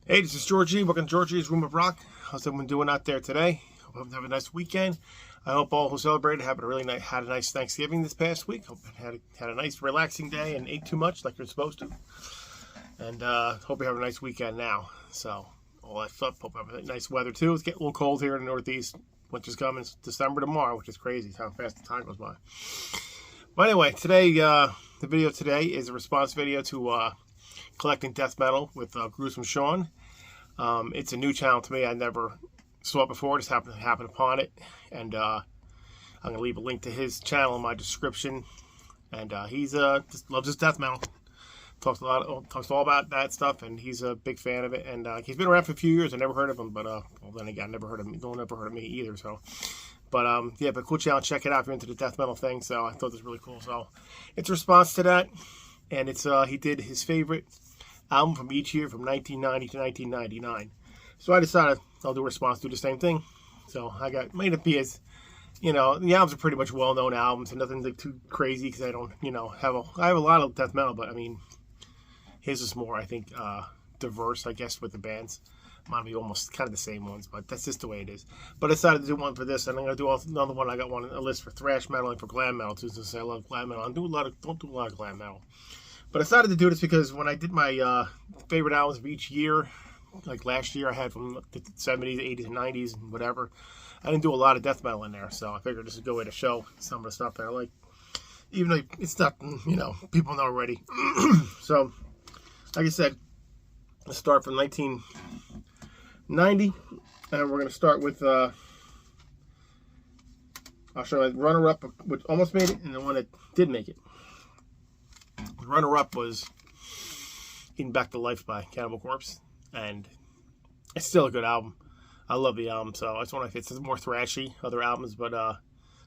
Hey, this is Georgie. Welcome to Georgie's Room of Rock. How's everyone doing out there today? Hope you have a nice weekend. I hope all who celebrated had a nice Thanksgiving this past week. Hope you had a nice relaxing day and ate too much like you're supposed to. And hope you have a nice weekend now. So all that stuff. Hope you have nice weather too. It's getting a little cold here in the Northeast. Winter's coming. It's December tomorrow, which is crazy how fast the time goes by. But anyway, today the video today is a response video to collecting death metal with Gruesome Sean. It's a new channel to me. I never saw it before. Just happened upon it, and I'm gonna leave a link to his channel in my description. And he's just loves his death metal. Talks all about that stuff, and he's a big fan of it. And he's been around for a few years. I never heard of him, but well, then again, I never heard of him. Don't ever heard of me either. So, but yeah, but cool channel. Check it out if you're into the death metal thing. So I thought this was really cool. So it's a response to that, and it's he did his favorite album from each year from 1990 to 1999. So I decided I'll do a response, do the same thing. So made it be as, the albums are pretty much well-known albums and nothing like too crazy because I don't, I have a lot of death metal, but I mean, his is more, I think, diverse, I guess, with the bands. Might be almost kind of the same ones, but that's just the way it is. But I decided to do one for this, and I'm going to do another one. I got one on a list for thrash metal and for glam metal too, since I love glam metal. I don't do a lot of glam metal. But I decided to do this because when I did my favorite albums of each year, like last year I had from the 70s, 80s, and 90s, and whatever, I didn't do a lot of death metal in there. So I figured this would go away to show some of the stuff that I like. Even though it's not, people know already. So, like I said, let's start from 1990. And we're going to start with, I'll show you the runner-up, which almost made it, and the one that did make it. The runner-up was Eaten Back to Life by Cannibal Corpse, and it's still a good album. I love the album, so it's one of my favorites. It's more thrashy, other albums, but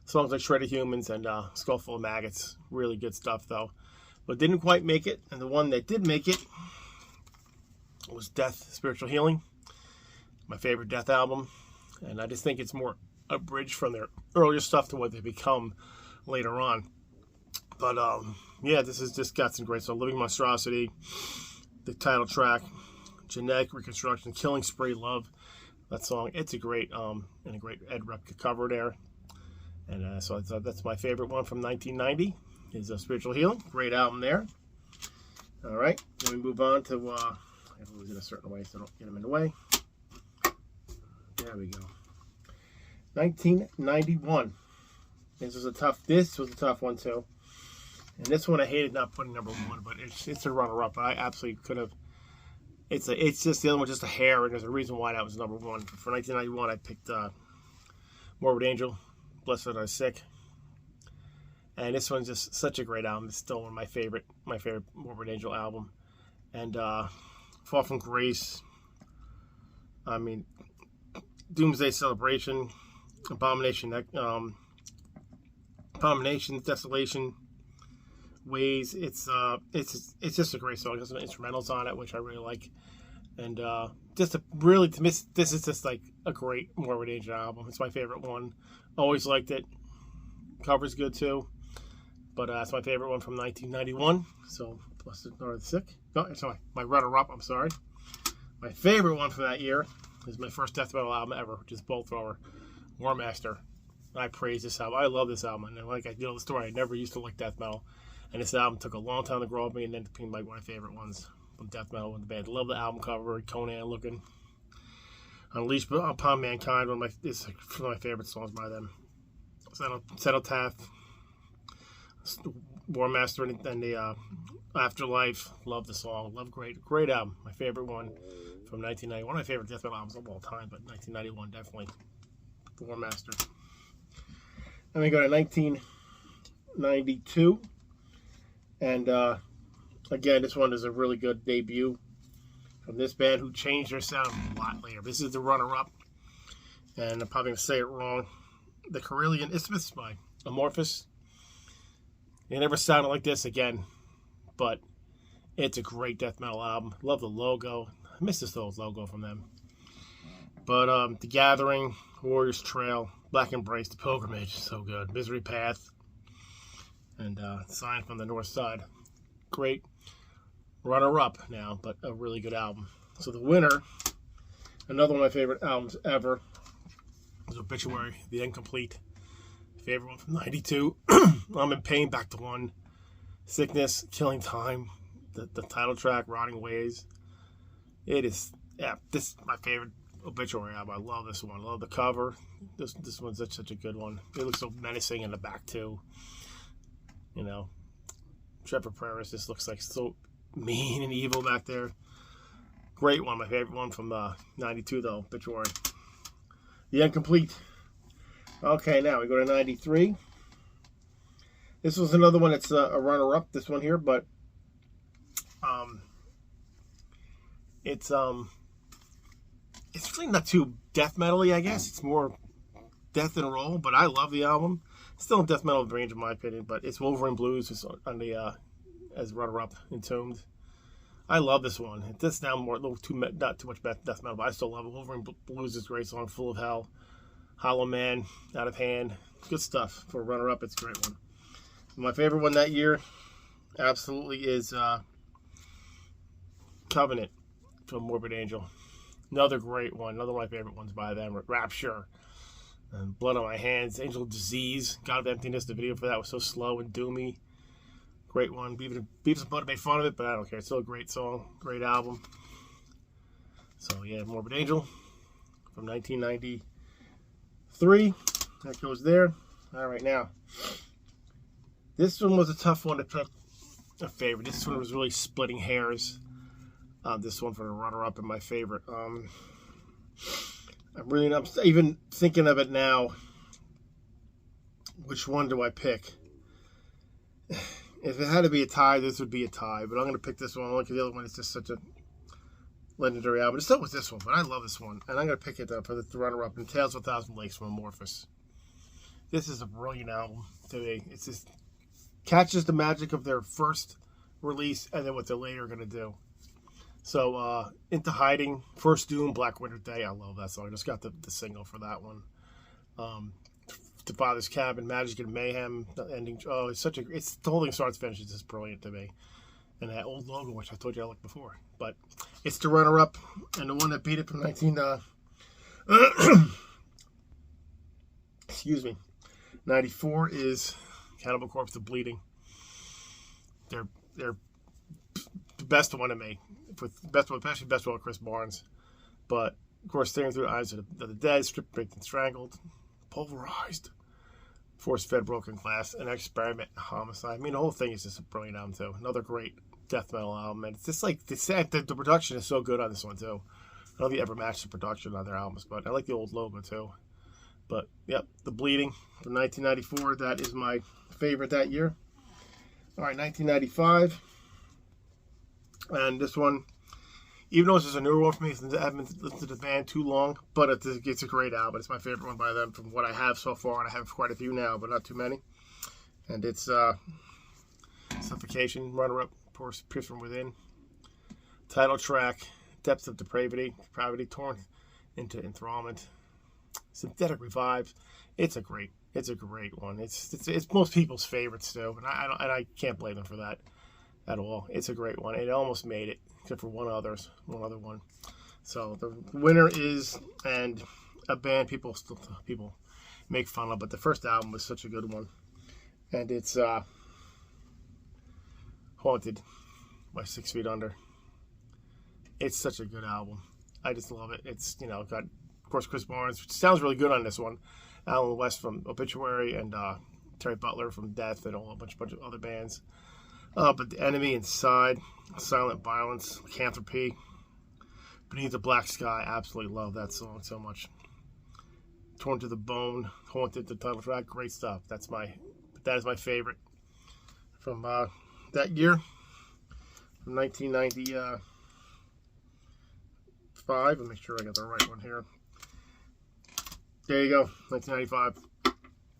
songs like Shredded Humans and Skull Full of Maggots, really good stuff, though. But didn't quite make it, and the one that did make it was Death, Spiritual Healing, my favorite Death album, and I just think it's more a bridge from their earlier stuff to what they become later on. But, yeah, this has just got some great stuff. Living Monstrosity, the title track, Genetic Reconstruction, Killing Spree, Love, that song. It's a great, and a great Ed Repka cover there. And so I thought that's my favorite one from 1990, is Spiritual Healing. Great album there. All right, then we move on to, I have to lose it a certain way so I don't get them in the way. There we go. 1991. This was a tough one too. And this one I hated not putting number one, but it's a runner-up. I absolutely could have. It's just the other one, just a hair, and there's a reason why that was number one. For 1991, I picked Morbid Angel, Blessed Are the Sick, and this one's just such a great album. It's still one of my favorite Morbid Angel album. And Fall from Grace. I mean, Doomsday Celebration, Abomination, Desolation, Ways. It's just a great song. There's some instrumentals on it which I really like, and this is just like a great Morbid Angel album. It's my favorite one. Always liked it. Cover's good too, but it's my favorite one from 1991. So Blessed Are the Sick. No, sorry, my runner-up. I'm sorry. My favorite one from that year is my first death metal album ever, which is Bolt Thrower, War Master. I praise this album. I love this album, and like the story, I never used to like death metal. And this album took a long time to grow on me, and then it became like one of my favorite ones from death metal with the band. Love the album cover, Conan looking. Unleashed Upon Mankind, it's one of my favorite songs by them. Cenotaph, War Master, and the Afterlife. Love the song. Love great album. My favorite one from 1990. One of my favorite death metal albums of all time, but 1991 definitely. War Master. Then we go to 1992. And again, this one is a really good debut from this band who changed their sound a lot later. This is the runner-up, and I'm probably going to say it wrong. The Carillion Isthmus by Amorphous. It never sounded like this again, but it's a great death metal album. Love the logo. I miss this old logo from them. But The Gathering, Warrior's Trail, Black Embrace, The Pilgrimage, so good. Misery Path, and Sign from the North Side. Great runner-up now, but a really good album. So the winner, another one of my favorite albums ever, is Obituary, The Incomplete. Favorite one from '92. I'm in Pain, Back to One, Sickness, Killing Time, the title track, Rotting Ways. It is, yeah, this is my favorite Obituary album. I love this one. I love the cover. This one's such a good one. It looks so menacing in the back too. You know, Trevor Paris just looks like so mean and evil back there. Great one. My favorite one from '92 though, Obituary. The Incomplete. Okay, now we go to '93. This was another one that's a runner-up, this one here, but it's really not too death metal-y, I guess. It's more death and roll, but I love the album. Still in death metal range in my opinion, but it's Wolverine Blues is on the as runner-up, Entombed. I love this one. It's now more not too much death metal, but I still love it. Wolverine Blues is a great song, Full of Hell, Hollow Man, Out of Hand, good stuff for a runner-up. It's a great one. My favorite one that year, absolutely, is Covenant from Morbid Angel. Another great one. Another one of my favorite ones by them. Rapture, and Blood on My Hands, Angel Disease, God of Emptiness. The video for that was so slow and doomy. Great one. Beavis and Butter made fun of it, but I don't care. It's still a great song, great album. So yeah, Morbid Angel from 1993. That goes there. All right, now this one was a tough one to pick a favorite. This one was really splitting hairs. This one for the runner-up and my favorite. I'm even thinking of it now. Which one do I pick? If it had to be a tie, this would be a tie. But I'm going to pick this one. Only because the other one is just such a legendary album. It's still with this one, but I love this one. And I'm going to pick it for the runner-up in Tales of a Thousand Lakes from Amorphous. This is a brilliant album to me. It's just catches the magic of their first release and then what they're later going to do. So, Into Hiding, First Doom, Black Winter Day. I love that song. I just got the single for that one. To Father's Cabin, Magic and Mayhem, the ending. Oh, the whole thing starts finishes is just brilliant to me. And that old logo, which I told you I liked before. But it's the runner-up, and the one that beat it from excuse me, 94 is Cannibal Corpse, The Bleeding. They're the best one to me. Especially best one with Chris Barnes. But, of course, Staring Through the Eyes of the Dead, Stripped, Baked, and Strangled, Pulverized, Force-Fed, Broken Glass, An Experiment, Homicide. I mean, the whole thing is just a brilliant album, too. Another great death metal album. And it's just like, the production is so good on this one, too. I don't know if you ever matched the production on their albums, but I like the old logo, too. But, yep, The Bleeding from 1994. That is my favorite that year. All right, 1995. And this one, even though this is a newer one for me, I haven't listened to the band too long, but it's a great album. It's my favorite one by them from what I have so far, and I have quite a few now, but not too many. And it's Suffocation, runner-up, Pierce from Within. Title track, Depths of Depravity, Torn into Enthrallment. Synthetic Revive. It's a great one. It's most people's favorites too, and I can't blame them for that at all. It's a great one. It almost made it, except for one other one. So the winner is, and a band people make fun of, but the first album was such a good one, and it's Haunted by 6 Feet Under. It's such a good album. I just love it. It's got, of course, Chris Barnes, which sounds really good on this one. Alan West from Obituary, and Terry Butler from Death, and a bunch of other bands. But The Enemy, Inside, Silent Violence, Lycanthropy, Beneath the Black Sky. Absolutely love that song so much. Torn to the Bone, Haunted, the title track. Great stuff. That is my favorite from that year, from 1995. I'll make sure I got the right one here. There you go, 1995.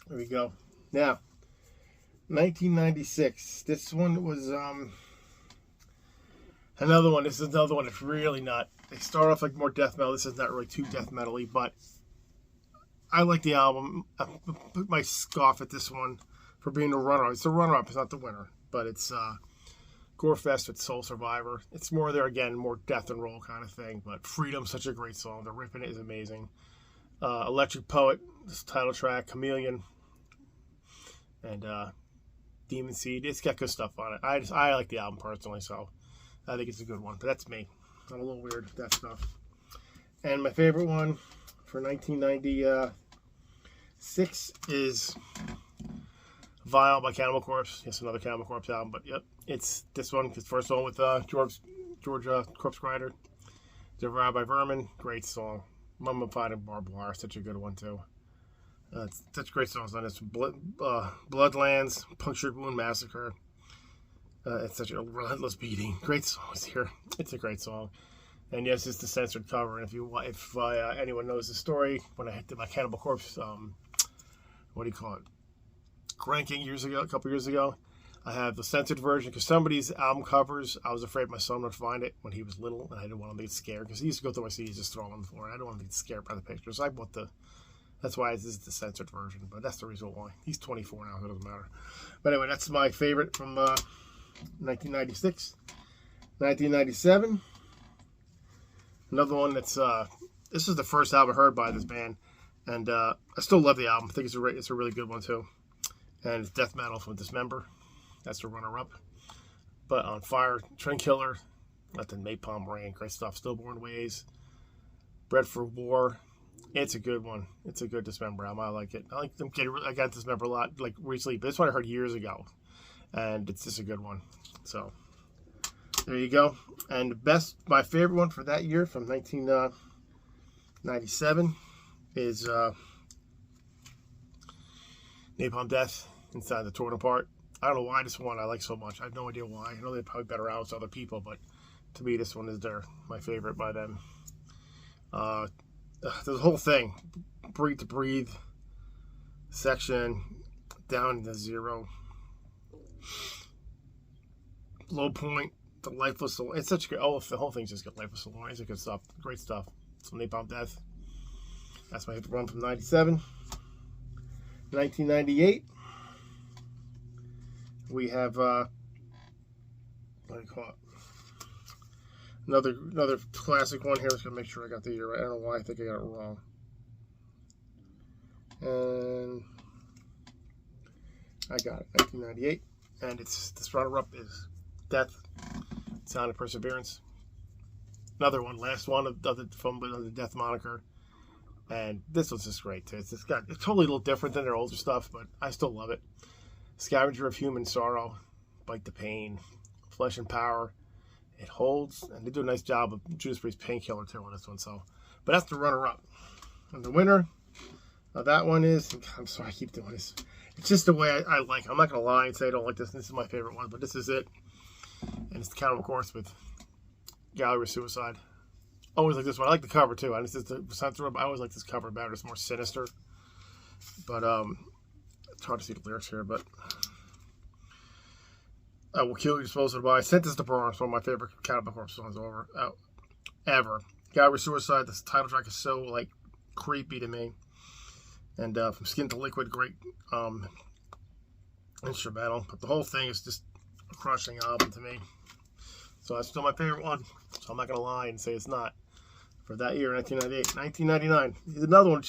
There we go. Now, 1996. This one was another one. This is another one that's really not. They start off like more death metal. This is not really too death metal-y, but I like the album. I put my scoff at this one for being a runner-up. It's a runner-up. It's not the winner, but it's Gorefest with Soul Survivor. It's more there again, more death and roll kind of thing. But Freedom's such a great song. The riff in it is amazing. Electric Poet, this title track, Chameleon, and Demon Seed. It's got good stuff on it. I like the album personally, so I think it's a good one. But that's me. I'm a little weird with that stuff. And my favorite one for 1996 is Vile by Cannibal Corpse. Yes, another Cannibal Corpse album, but yep, it's this one. It's first one with George Corpse Grinder. Devoured by Vermin, great song. Mummified and Barbed Wire, such a good one too. It's such great songs on this. Bloodlands, Punctured Wound Massacre. It's such a relentless beating. Great songs here. It's a great song. And yes, it's the censored cover. And if anyone knows the story, when I did my Cannibal Corpse, what do you call it? Ranking a couple years ago, I have the censored version because somebody's album covers, I was afraid my son would find it when he was little, and I didn't want him to get scared because he used to go through my CDs just throw them on the floor. I don't want him to get scared by the pictures. So I bought that's why this is the censored version, but that's the reason why. He's 24 now, so it doesn't matter. But anyway, that's my favorite from 1996. 1997, another one that's this is the first album I heard by this band, and I still love the album. I think it's a really good one too. And it's Death Metal from Dismember. That's the runner-up. But On Fire, Trendkiller, Let the Napalm Rain, great stuff. Stillborn Ways, Bred for War. It's a good one. It's a good Dismember album. I like it. I got Dismember a lot like recently, but this one I heard years ago, and it's just a good one. So there you go. And my favorite one for that year from 1997 is Napalm Death, Inside the Torn Apart. I don't know why this one I like so much. I have no idea why. I know they're probably better out to other people, but to me, this one is my favorite by them. The whole thing, Breathe to Breathe section, Down to Zero, Low Point, The Lifeless Alone. It's such good. The whole thing's just good. Lifeless Alone. It's good stuff. Great stuff. So Napalm Death. That's my favorite one from 97. 1998, we have what do you call it? Another classic one here. Let's make sure I got the year right. I don't know why I think I got it wrong. And I got it, 1998, and this runner-up is Death, Sound of Perseverance. Another one, last one from the Death moniker. And this one's just great too. It's totally a little different than their older stuff, but I still love it. Scavenger of Human Sorrow, Bite the Pain, Flesh and Power. It holds, and they do a nice job of Judas Priest Painkiller too on this one. So, but that's the runner-up. And the winner of that one is, I'm sorry, I keep doing this. It's just the way I like it. I'm not gonna lie and say I don't like this. This is my favorite one, but this is it. And it's the Cannibal Corpse with Gallery of Suicide. Always like this one. I like the cover too. I always like this cover better. It's more sinister. But it's hard to see the lyrics here. But I Will Kill You, Disposable By. Sentence to Burn. It's one of my favorite Cannibal Corpse songs ever. Gallery of Suicide. This title track is so creepy to me. And From Skin to Liquid, great instrumental. But the whole thing is just a crushing album to me. So that's still my favorite one. So I'm not going to lie and say it's not. For that year, 1998. 1999. Here's another one.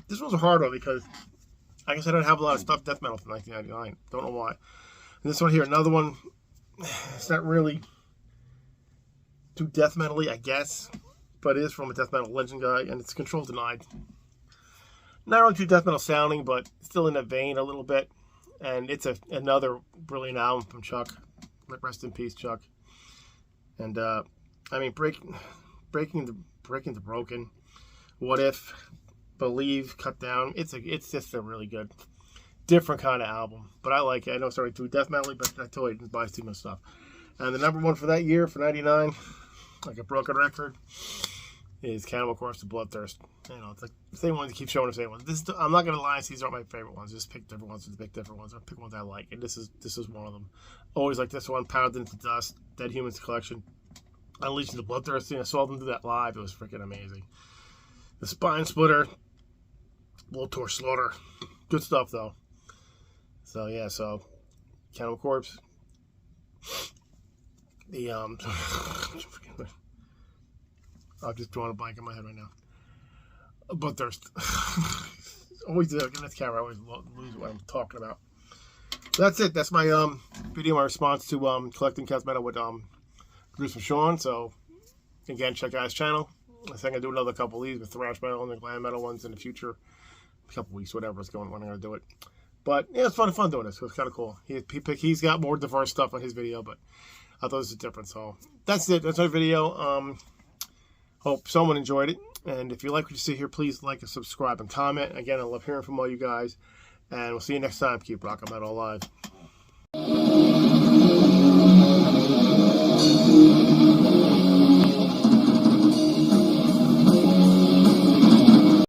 This one's a hard one because, like I said, I don't have a lot of stuff death metal from 1999. Don't know why. And this one here, another one. It's not really too death metal-y, I guess. But it is from a death metal legend guy. And it's Control Denied. Not really too death metal sounding, but still in that vein a little bit. And it's another brilliant album from Chuck. Rest in peace, Chuck. And I mean, breaking the broken. What If, Believe, Cut Down. It's just a really good, different kind of album. But I like it. I know it's already too death metal, but I told you it buys too much stuff. And the number one for that year, for 99, like a broken record, is Cannibal Corpse, The Bloodthirst. You know, it's like the same ones. Keep showing the same ones. I'm not gonna lie. These aren't my favorite ones. Just pick different ones. I pick ones I like, and this is one of them. Always like this one. Pounded into Dust, Dead Humans Collection, Unleashing the Bloodthirsty. I saw them do that live. It was freaking amazing. The Spine Splitter, Voltor Slaughter. Good stuff though. So yeah. So Cannibal Corpse. The I'm just drawing a blank in my head right now. Bloodthirst. Always looking at the camera, I always lose what I'm talking about. So that's it. That's my video, my response to collecting Cosmetic with Gruesome Sean. So again, check out his channel. I think I'll do another couple of these with thrash metal and the glam metal ones in the future. A couple weeks, whatever it's going when I'm going to do it. But yeah, it's fun doing this. So it's kind of cool. He's got more diverse stuff on his video, but I thought this was different. So that's it. That's our video. Hope someone enjoyed it. And if you like what you see here, please like and subscribe and comment. Again, I love hearing from all you guys. And we'll see you next time. Keep rocking metal alive.